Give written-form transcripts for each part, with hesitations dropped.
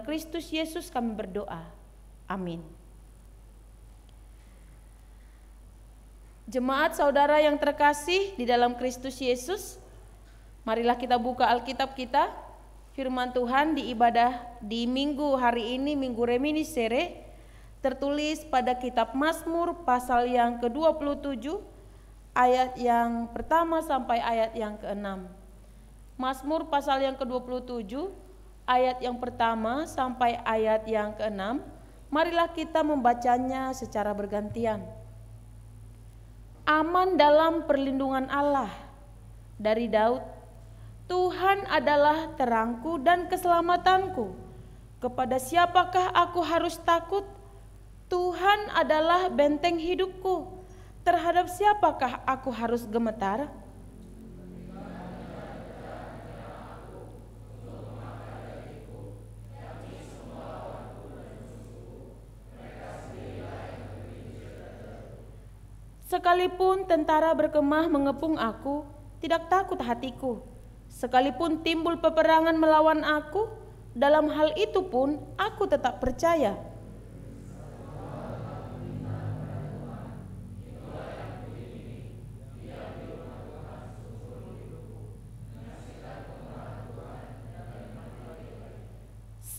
Kristus Yesus kami berdoa. Amin. Jemaat saudara yang terkasih di dalam Kristus Yesus, marilah kita buka Alkitab kita, firman Tuhan di ibadah di minggu hari ini, Minggu Reminiscere, tertulis pada kitab Mazmur pasal yang ke-27, ayat yang pertama sampai ayat yang ke-6. Mazmur pasal yang ke-27, ayat yang pertama sampai ayat yang ke-6, marilah kita membacanya secara bergantian. Aman dalam perlindungan Allah. Dari Daud, Tuhan adalah terangku dan keselamatanku. Kepada siapakah aku harus takut? Tuhan adalah benteng hidupku. Terhadap siapakah aku harus gemetar? Sekalipun tentara berkemah mengepung aku, tidak takut hatiku. Sekalipun timbul peperangan melawan aku, dalam hal itu pun aku tetap percaya.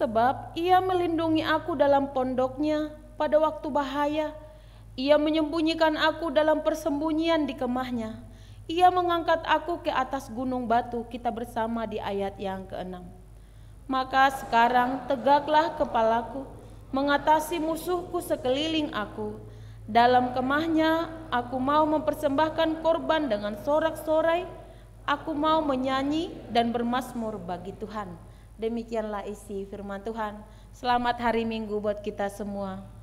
Sebab ia melindungi aku dalam pondoknya pada waktu bahaya. Ia menyembunyikan aku dalam persembunyian di kemahnya. Ia mengangkat aku ke atas gunung batu. Kita bersama di ayat yang ke-6. Maka sekarang tegaklah kepalaku, mengatasi musuhku sekeliling aku. Dalam kemahnya aku mau mempersembahkan korban dengan sorak-sorai. Aku mau menyanyi dan bermazmur bagi Tuhan. Demikianlah isi firman Tuhan. Selamat hari Minggu buat kita semua.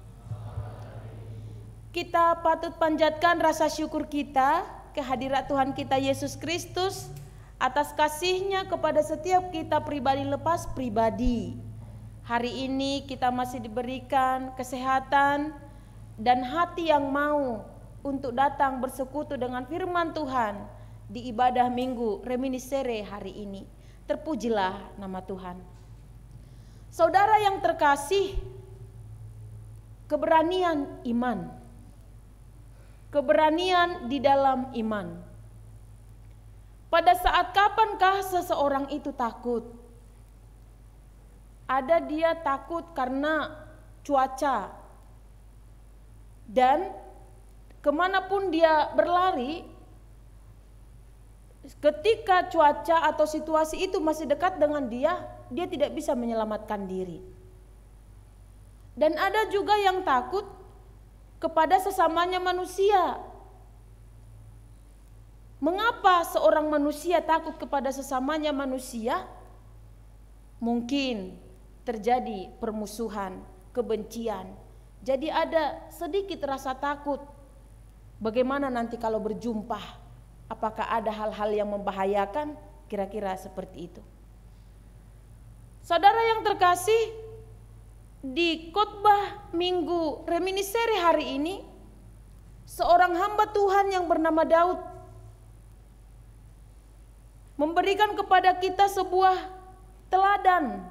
Kita patut panjatkan rasa syukur kita kehadirat Tuhan kita Yesus Kristus atas kasih-Nya kepada setiap kita pribadi lepas pribadi. Hari ini kita masih diberikan kesehatan dan hati yang mau untuk datang bersekutu dengan firman Tuhan di ibadah Minggu Reminiscere hari ini. Terpujilah nama Tuhan. Saudara yang terkasih, keberanian iman. Keberanian di dalam iman. Pada saat kapankah seseorang itu takut? Ada dia takut karena cuaca. Dan kemanapun dia berlari, ketika cuaca atau situasi itu masih dekat dengan dia tidak bisa menyelamatkan diri. Dan ada juga yang takut kepada sesamanya manusia. Mengapa seorang manusia takut kepada sesamanya manusia? Mungkin terjadi permusuhan, kebencian. Jadi ada sedikit rasa takut. Bagaimana nanti kalau berjumpa? Apakah ada hal-hal yang membahayakan? Kira-kira seperti itu. Saudara yang terkasih, di khotbah Minggu Reminiscere hari ini, seorang hamba Tuhan yang bernama Daud memberikan kepada kita sebuah teladan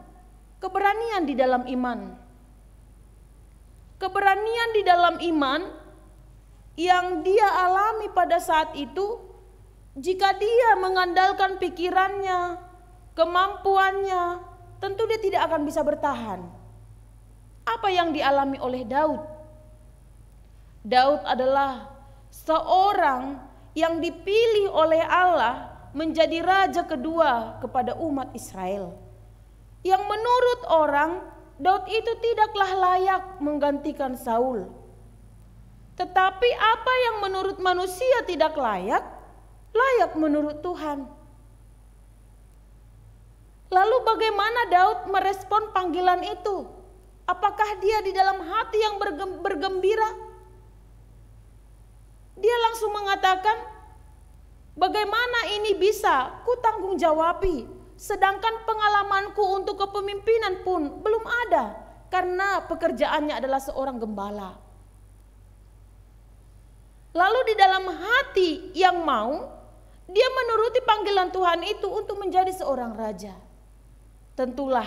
keberanian di dalam iman. Keberanian di dalam iman yang dia alami pada saat itu, jika dia mengandalkan pikirannya, kemampuannya, tentu dia tidak akan bisa bertahan. Apa yang dialami oleh Daud? Daud adalah seorang yang dipilih oleh Allah menjadi raja kedua kepada umat Israel. Yang menurut orang, Daud itu tidaklah layak menggantikan Saul. Tetapi apa yang menurut manusia tidak layak, layak menurut Tuhan. Lalu bagaimana Daud merespon panggilan itu? Apakah dia di dalam hati yang bergembira? Dia langsung mengatakan, bagaimana ini bisa ku tanggung jawabi, sedangkan pengalamanku untuk kepemimpinan pun belum ada, karena pekerjaannya adalah seorang gembala. Lalu di dalam hati yang mau, dia menuruti panggilan Tuhan itu untuk menjadi seorang raja. Tentulah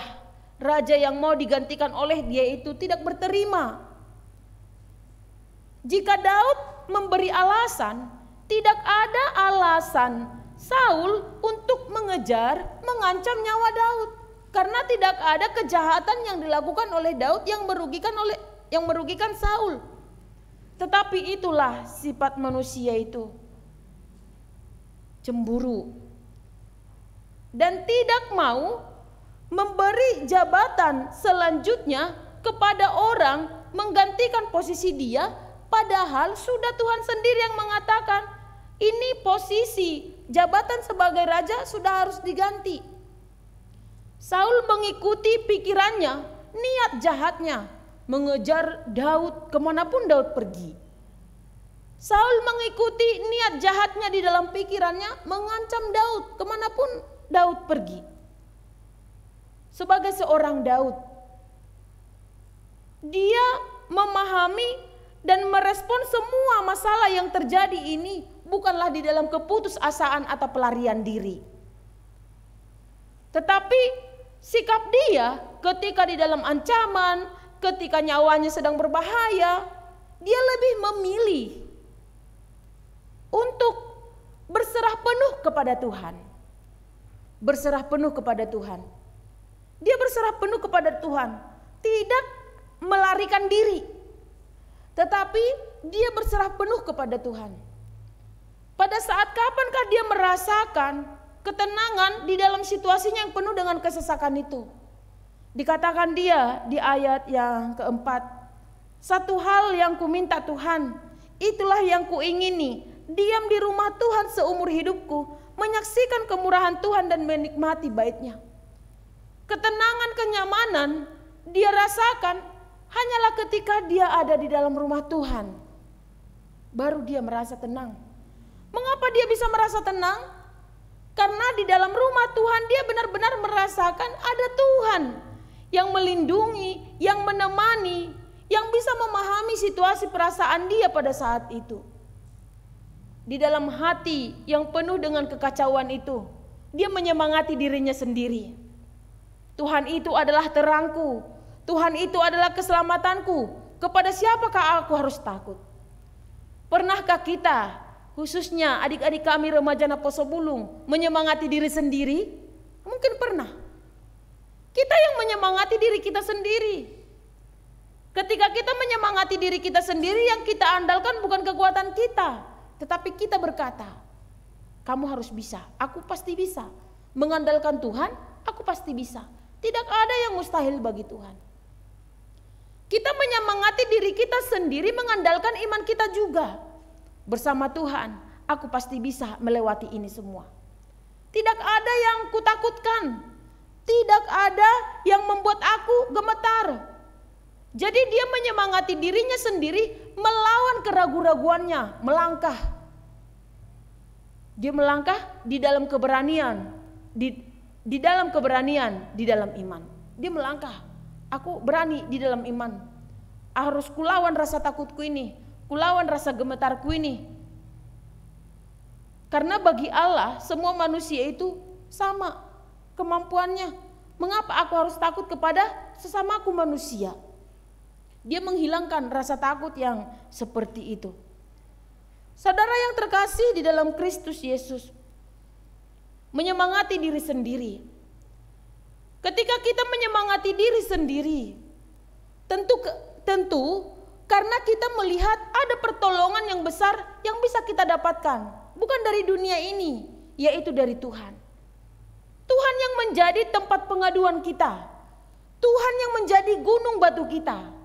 raja yang mau digantikan oleh dia itu tidak berterima. Jika Daud memberi alasan, tidak ada alasan Saul untuk mengejar, mengancam nyawa Daud. Karena tidak ada kejahatan yang dilakukan oleh Daud yang merugikan Saul. Tetapi itulah sifat manusia itu, cemburu, dan tidak mau memberi jabatan selanjutnya kepada orang menggantikan posisi dia, padahal sudah Tuhan sendiri yang mengatakan ini posisi jabatan sebagai raja sudah harus diganti. Saul mengikuti pikirannya, niat jahatnya, mengejar Daud kemanapun Daud pergi. Saul mengikuti niat jahatnya di dalam pikirannya, mengancam Daud kemanapun Daud pergi. Sebagai seorang Daud, dia memahami dan merespon semua masalah yang terjadi ini bukanlah di dalam keputusasaan atau pelarian diri. Tetapi sikap dia ketika di dalam ancaman, ketika nyawanya sedang berbahaya, dia lebih memilih untuk berserah penuh kepada Tuhan. Berserah penuh kepada Tuhan. Dia berserah penuh kepada Tuhan, tidak melarikan diri, tetapi dia berserah penuh kepada Tuhan. Pada saat kapankah dia merasakan ketenangan di dalam situasinya yang penuh dengan kesesakan itu? Dikatakan dia di ayat yang keempat, satu hal yang kuminta Tuhan, itulah yang kuingini, diam di rumah Tuhan seumur hidupku, menyaksikan kemurahan Tuhan dan menikmati bait-Nya. Ketenangan, kenyamanan dia rasakan hanyalah ketika dia ada di dalam rumah Tuhan. Baru dia merasa tenang. Mengapa dia bisa merasa tenang? Karena di dalam rumah Tuhan dia benar-benar merasakan ada Tuhan yang melindungi, yang menemani, yang bisa memahami situasi perasaan dia pada saat itu. Di dalam hati yang penuh dengan kekacauan itu, dia menyemangati dirinya sendiri. Tuhan itu adalah terangku, Tuhan itu adalah keselamatanku. Kepada siapakah aku harus takut? Pernahkah kita, khususnya adik-adik kami remaja Naposo Bulung, menyemangati diri sendiri? Mungkin pernah. Kita yang menyemangati diri kita sendiri. Ketika kita menyemangati diri kita sendiri, yang kita andalkan bukan kekuatan kita, tetapi kita berkata, kamu harus bisa, aku pasti bisa. Mengandalkan Tuhan, aku pasti bisa. Tidak ada yang mustahil bagi Tuhan. Kita menyemangati diri kita sendiri, mengandalkan iman kita juga. Bersama Tuhan, aku pasti bisa melewati ini semua. Tidak ada yang kutakutkan. Tidak ada yang membuat aku gemetar. Jadi dia menyemangati dirinya sendiri, melawan keraguan-raguannya, melangkah. Dia melangkah di dalam keberanian, di dalam keberanian, di dalam iman. Dia melangkah. Aku berani di dalam iman. Harus kulawan rasa takutku ini, kulawan rasa gemetarku ini. Karena bagi Allah semua manusia itu sama kemampuannya. Mengapa aku harus takut kepada sesamaku manusia? Dia menghilangkan rasa takut yang seperti itu. Saudara yang terkasih di dalam Kristus Yesus, menyemangati diri sendiri. Ketika kita menyemangati diri sendiri, tentu karena kita melihat ada pertolongan yang besar yang bisa kita dapatkan, bukan dari dunia ini, yaitu dari Tuhan. Tuhan yang menjadi tempat pengaduan kita, Tuhan yang menjadi gunung batu kita,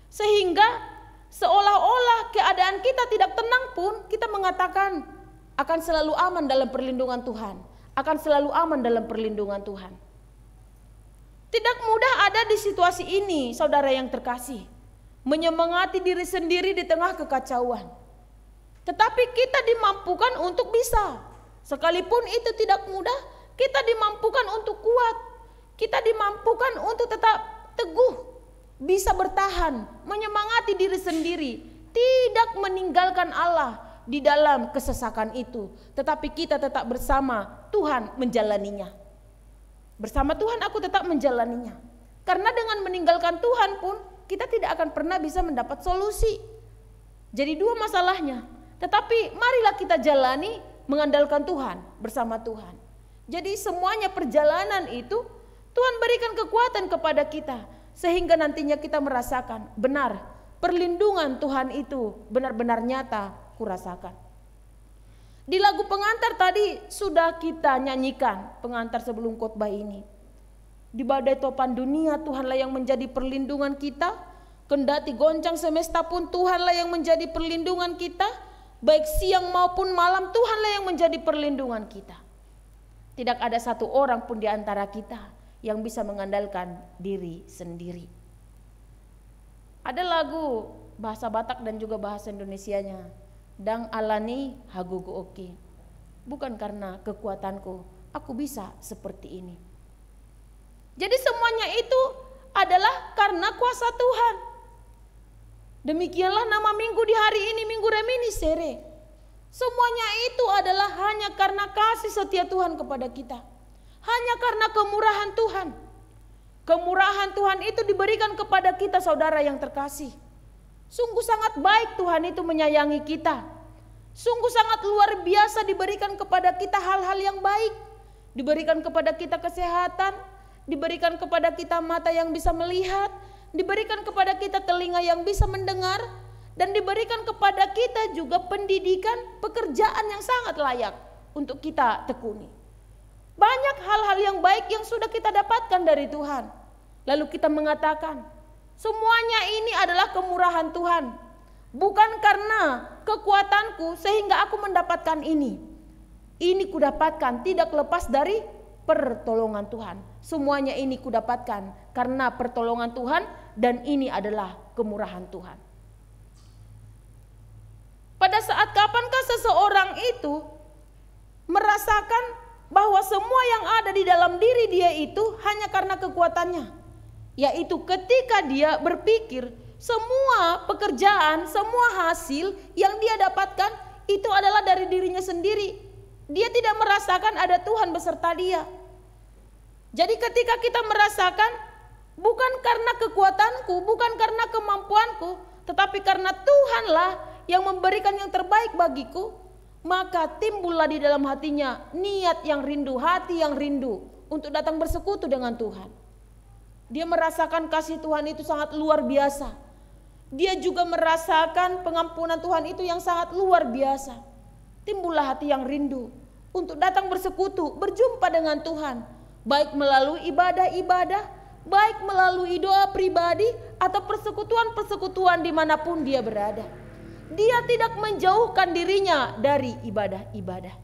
sehingga seolah-olah keadaan kita tidak tenang pun kita mengatakan akan selalu aman dalam perlindungan Tuhan. Akan selalu aman dalam perlindungan Tuhan. Tidak mudah ada di situasi ini, saudara yang terkasih, menyemangati diri sendiri di tengah kekacauan. Tetapi kita dimampukan untuk bisa. Sekalipun itu tidak mudah, kita dimampukan untuk kuat. Kita dimampukan untuk tetap teguh, bisa bertahan, menyemangati diri sendiri, tidak meninggalkan Allah di dalam kesesakan itu, tetapi kita tetap bersama Tuhan menjalaninya. Bersama Tuhan aku tetap menjalaninya. Karena dengan meninggalkan Tuhan pun kita tidak akan pernah bisa mendapat solusi. Jadi dua masalahnya. Tetapi marilah kita jalani mengandalkan Tuhan, bersama Tuhan. Jadi semuanya perjalanan itu Tuhan berikan kekuatan kepada kita. Sehingga nantinya kita merasakan benar perlindungan Tuhan itu benar-benar nyata kurasakan. Di lagu pengantar tadi sudah kita nyanyikan pengantar sebelum khotbah ini. Di badai topan dunia Tuhanlah yang menjadi perlindungan kita. Kendati goncang semesta pun Tuhanlah yang menjadi perlindungan kita. Baik siang maupun malam Tuhanlah yang menjadi perlindungan kita. Tidak ada satu orang pun di antara kita yang bisa mengandalkan diri sendiri. Ada lagu bahasa Batak dan juga bahasa Indonesianya. Dang alani hagugu oke. Bukan karena kekuatanku aku bisa seperti ini. Jadi semuanya itu adalah karena kuasa Tuhan. Demikianlah nama minggu di hari ini, Minggu Reminiscere. Semuanya itu adalah hanya karena kasih setia Tuhan kepada kita. Hanya karena kemurahan Tuhan. Kemurahan Tuhan itu diberikan kepada kita, saudara yang terkasih. Sungguh sangat baik Tuhan itu menyayangi kita. Sungguh sangat luar biasa diberikan kepada kita hal-hal yang baik. Diberikan kepada kita kesehatan. Diberikan kepada kita mata yang bisa melihat. Diberikan kepada kita telinga yang bisa mendengar. Dan diberikan kepada kita juga pendidikan, pekerjaan yang sangat layak untuk kita tekuni. Banyak hal-hal yang baik yang sudah kita dapatkan dari Tuhan. Lalu kita mengatakan, semuanya ini adalah kemurahan Tuhan. Bukan karena kekuatanku sehingga aku mendapatkan ini. Ini kudapatkan tidak lepas dari pertolongan Tuhan. Semuanya ini kudapatkan karena pertolongan Tuhan dan ini adalah kemurahan Tuhan. Pada saat kapankah seseorang itu merasakan bahwa semua yang ada di dalam diri dia itu hanya karena kekuatannya? Yaitu ketika dia berpikir semua pekerjaan, semua hasil yang dia dapatkan itu adalah dari dirinya sendiri. Dia tidak merasakan ada Tuhan beserta dia. Jadi ketika kita merasakan bukan karena kekuatanku, bukan karena kemampuanku, tetapi karena Tuhanlah yang memberikan yang terbaik bagiku, maka timbullah di dalam hatinya niat yang rindu, hati yang rindu untuk datang bersekutu dengan Tuhan. Dia merasakan kasih Tuhan itu sangat luar biasa. Dia juga merasakan pengampunan Tuhan itu yang sangat luar biasa. Timbullah hati yang rindu untuk datang bersekutu, berjumpa dengan Tuhan. Baik melalui ibadah-ibadah, baik melalui doa pribadi atau persekutuan-persekutuan dimanapun dia berada. Dia tidak menjauhkan dirinya dari ibadah-ibadah.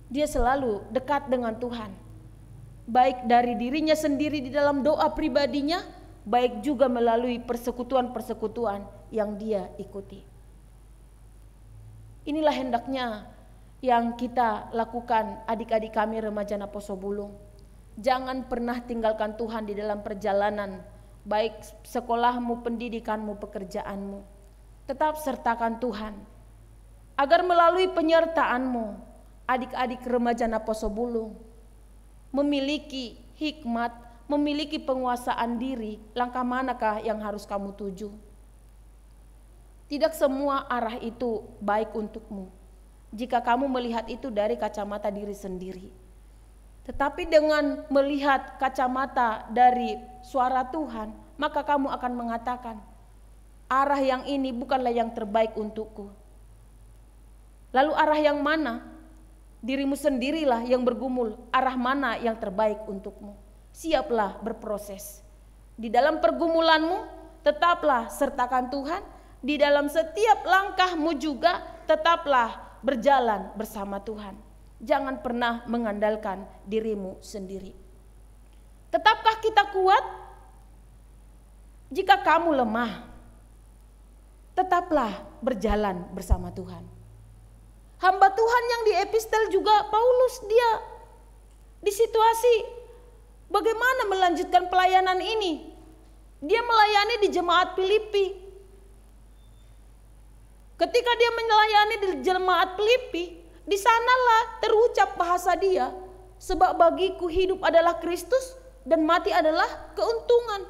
Dia selalu dekat dengan Tuhan. Baik dari dirinya sendiri di dalam doa pribadinya, baik juga melalui persekutuan-persekutuan yang dia ikuti. Inilah hendaknya yang kita lakukan adik-adik kami remaja Poso Bulung. Jangan pernah tinggalkan Tuhan di dalam perjalanan, baik sekolahmu, pendidikanmu, pekerjaanmu. Tetap sertakan Tuhan, agar melalui penyertaanmu, adik-adik remaja Poso Bulung memiliki hikmat, memiliki penguasaan diri, langkah manakah yang harus kamu tuju. Tidak semua arah itu baik untukmu jika kamu melihat itu dari kacamata diri sendiri. Tetapi dengan melihat kacamata dari suara Tuhan, maka kamu akan mengatakan, arah yang ini bukanlah yang terbaik untukku. Lalu arah yang mana? Dirimu sendirilah yang bergumul, arah mana yang terbaik untukmu. Siaplah berproses. Di dalam pergumulanmu, tetaplah sertakan Tuhan. Di dalam setiap langkahmu juga, tetaplah berjalan bersama Tuhan. Jangan pernah mengandalkan dirimu sendiri. Tetapkah kita kuat? Jika kamu lemah, tetaplah berjalan bersama Tuhan. Hamba Tuhan yang di epistel juga Paulus, dia di situasi bagaimana melanjutkan pelayanan ini. Dia melayani di jemaat Filipi. Ketika dia melayani di jemaat Filipi, di sanalah terucap bahasa dia, sebab bagiku hidup adalah Kristus dan mati adalah keuntungan.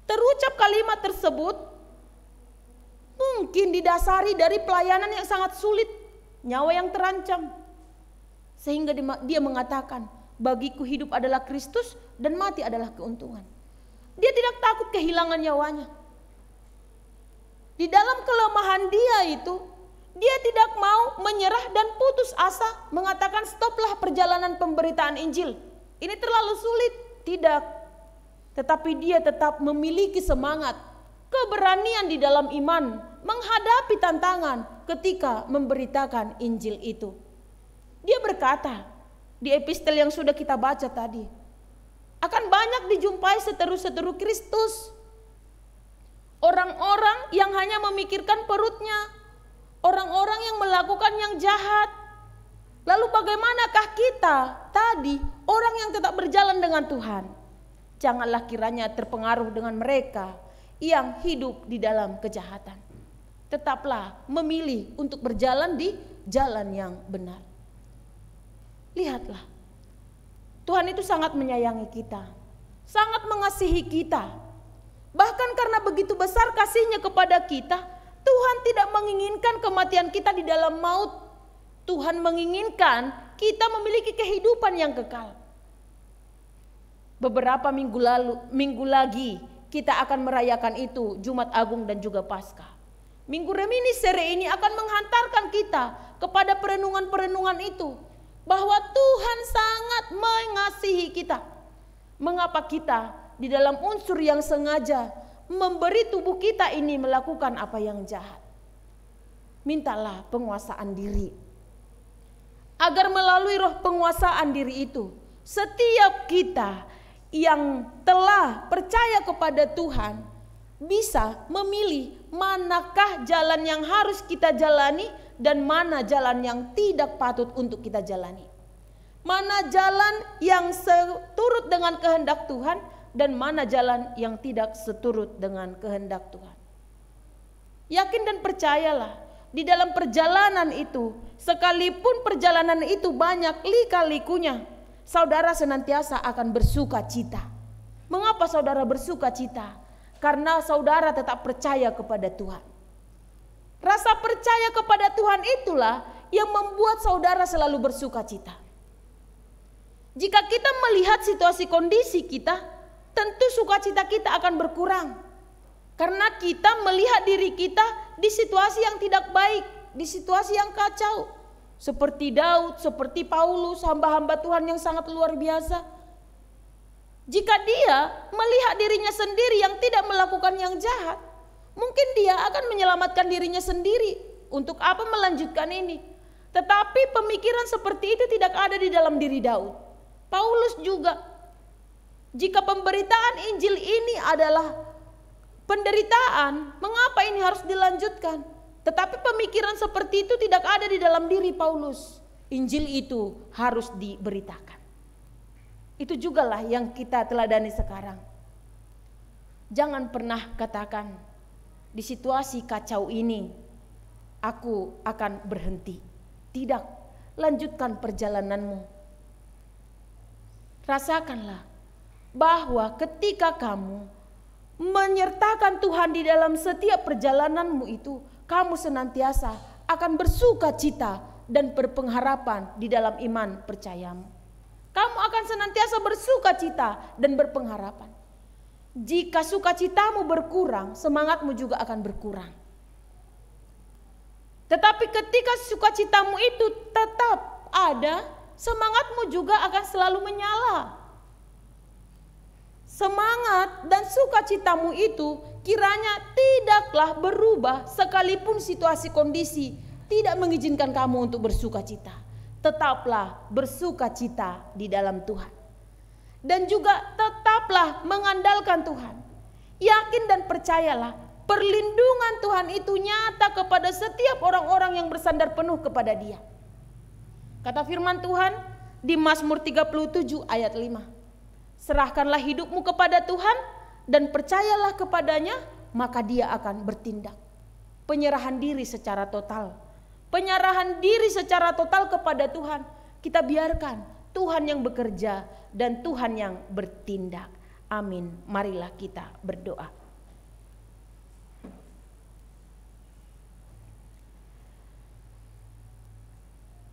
Terucap kalimat tersebut mungkin didasari dari pelayanan yang sangat sulit, nyawa yang terancam. Sehingga dia mengatakan, bagiku hidup adalah Kristus dan mati adalah keuntungan. Dia tidak takut kehilangan nyawanya. Di dalam kelemahan dia itu, dia tidak mau menyerah dan putus asa, mengatakan stoplah perjalanan pemberitaan Injil. Ini terlalu sulit. Tidak. Tetapi dia tetap memiliki semangat, keberanian di dalam iman, menghadapi tantangan ketika memberitakan Injil itu. Dia berkata di epistel yang sudah kita baca tadi, akan banyak dijumpai seteru-seteru Kristus. Orang-orang yang hanya memikirkan perutnya, orang-orang yang melakukan yang jahat. Lalu bagaimanakah kita tadi, orang yang tetap berjalan dengan Tuhan? Janganlah kiranya terpengaruh dengan mereka yang hidup di dalam kejahatan. Tetaplah memilih untuk berjalan di jalan yang benar. Lihatlah, Tuhan itu sangat menyayangi kita, sangat mengasihi kita. Bahkan karena begitu besar kasih-Nya kepada kita, Tuhan tidak menginginkan kematian kita di dalam maut. Tuhan menginginkan kita memiliki kehidupan yang kekal. Beberapa minggu lagi kita akan merayakan itu, Jumat Agung dan juga Paskah. Minggu Reminiscere ini akan menghantarkan kita kepada perenungan-perenungan itu, bahwa Tuhan sangat mengasihi kita. Mengapa kita di dalam unsur yang sengaja memberi tubuh kita ini melakukan apa yang jahat? Mintalah penguasaan diri. Agar melalui roh penguasaan diri itu, setiap kita yang telah percaya kepada Tuhan bisa memilih manakah jalan yang harus kita jalani dan mana jalan yang tidak patut untuk kita jalani. Mana jalan yang seturut dengan kehendak Tuhan dan mana jalan yang tidak seturut dengan kehendak Tuhan. Yakin dan percayalah, di dalam perjalanan itu, sekalipun perjalanan itu banyak lika-likunya, saudara senantiasa akan bersuka cita. Mengapa saudara bersuka cita? Karena saudara tetap percaya kepada Tuhan. Rasa percaya kepada Tuhan itulah yang membuat saudara selalu bersuka cita. Jika kita melihat situasi kondisi kita, tentu sukacita kita akan berkurang. Karena kita melihat diri kita di situasi yang tidak baik, di situasi yang kacau. Seperti Daud, seperti Paulus, hamba-hamba Tuhan yang sangat luar biasa. Jika dia melihat dirinya sendiri yang tidak melakukan yang jahat, mungkin dia akan menyelamatkan dirinya sendiri. Untuk apa melanjutkan ini? Tetapi pemikiran seperti itu tidak ada di dalam diri Daud. Paulus juga. Jika pemberitaan Injil ini adalah penderitaan, mengapa ini harus dilanjutkan? Tetapi pemikiran seperti itu tidak ada di dalam diri Paulus. Injil itu harus diberitakan. Itu jugalah yang kita teladani sekarang. Jangan pernah katakan, di situasi kacau ini aku akan berhenti. Tidak, lanjutkan perjalananmu. Rasakanlah bahwa ketika kamu menyertakan Tuhan di dalam setiap perjalananmu itu, kamu senantiasa akan bersuka cita dan berpengharapan di dalam iman percayamu. Kamu akan senantiasa bersuka cita dan berpengharapan. Jika sukacitamu berkurang, semangatmu juga akan berkurang. Tetapi ketika sukacitamu itu tetap ada, semangatmu juga akan selalu menyala. Semangat dan sukacitamu itu kiranya tidaklah berubah sekalipun situasi kondisi tidak mengizinkan kamu untuk bersukacita. Tetaplah bersukacita di dalam Tuhan. Dan juga tetaplah mengandalkan Tuhan. Yakin dan percayalah, perlindungan Tuhan itu nyata kepada setiap orang-orang yang bersandar penuh kepada Dia. Kata firman Tuhan di Mazmur 37 ayat 5. Serahkanlah hidupmu kepada Tuhan dan percayalah kepadanya, maka Dia akan bertindak. Penyerahan diri secara total. Penyerahan diri secara total kepada Tuhan. Kita biarkan Tuhan yang bekerja dan Tuhan yang bertindak. Amin. Marilah kita berdoa.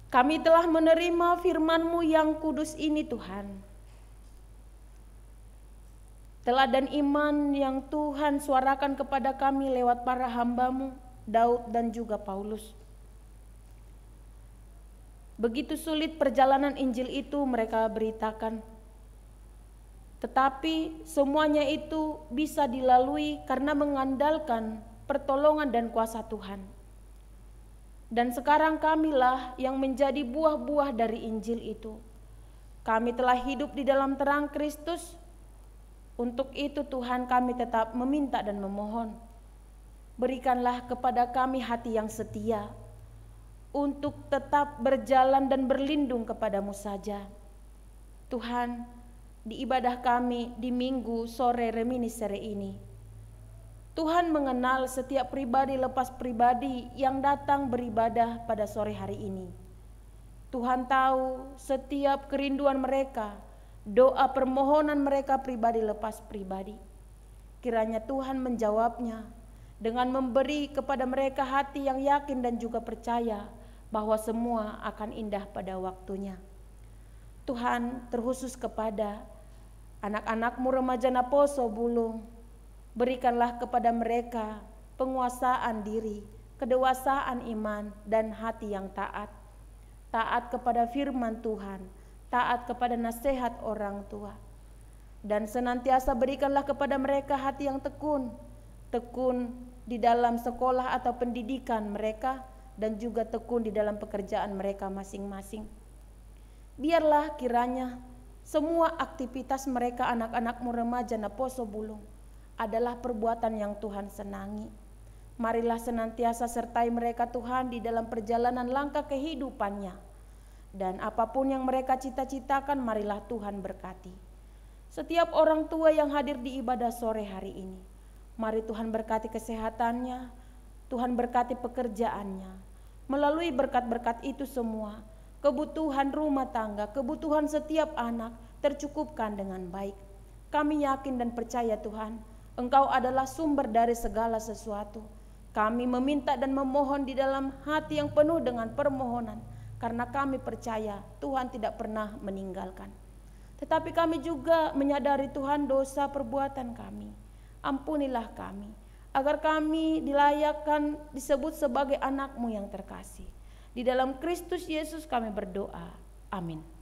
Kami telah menerima firman-Mu yang kudus ini Tuhan. Teladan iman yang Tuhan suarakan kepada kami lewat para hamba-Mu, Daud dan juga Paulus. Begitu sulit perjalanan Injil itu mereka beritakan. Tetapi semuanya itu bisa dilalui karena mengandalkan pertolongan dan kuasa Tuhan. Dan sekarang kamilah yang menjadi buah-buah dari Injil itu. Kami telah hidup di dalam terang Kristus. Untuk itu Tuhan kami tetap meminta dan memohon. Berikanlah kepada kami hati yang setia untuk tetap berjalan dan berlindung kepadamu saja. Tuhan, di ibadah kami di Minggu sore reminiscere ini, Tuhan mengenal setiap pribadi lepas pribadi yang datang beribadah pada sore hari ini. Tuhan tahu setiap kerinduan mereka, doa permohonan mereka pribadi lepas pribadi. Kiranya Tuhan menjawabnya dengan memberi kepada mereka hati yang yakin dan juga percaya bahwa semua akan indah pada waktunya. Tuhan, terkhusus kepada anak-anak-Mu remaja Naposo Bulung, berikanlah kepada mereka penguasaan diri, kedewasaan iman, dan hati yang taat. Taat kepada firman Tuhan, taat kepada nasihat orang tua. Dan senantiasa berikanlah kepada mereka hati yang tekun di dalam sekolah atau pendidikan mereka, dan juga tekun di dalam pekerjaan mereka masing-masing. Biarlah kiranya semua aktivitas mereka anak-anak-Mu remaja Naposo Bulung adalah perbuatan yang Tuhan senangi. Marilah senantiasa sertai mereka Tuhan di dalam perjalanan langkah kehidupannya. Dan apapun yang mereka cita-citakan, marilah Tuhan berkati. Setiap orang tua yang hadir di ibadah sore hari ini, mari Tuhan berkati kesehatannya, Tuhan berkati pekerjaannya. Melalui berkat-berkat itu semua, kebutuhan rumah tangga, kebutuhan setiap anak tercukupkan dengan baik. Kami yakin dan percaya Tuhan, Engkau adalah sumber dari segala sesuatu. Kami meminta dan memohon di dalam hati yang penuh dengan permohonan, karena kami percaya Tuhan tidak pernah meninggalkan. Tetapi kami juga menyadari Tuhan dosa perbuatan kami. Ampunilah kami, agar kami dilayakkan disebut sebagai anak-Mu yang terkasih. Di dalam Kristus Yesus kami berdoa. Amin.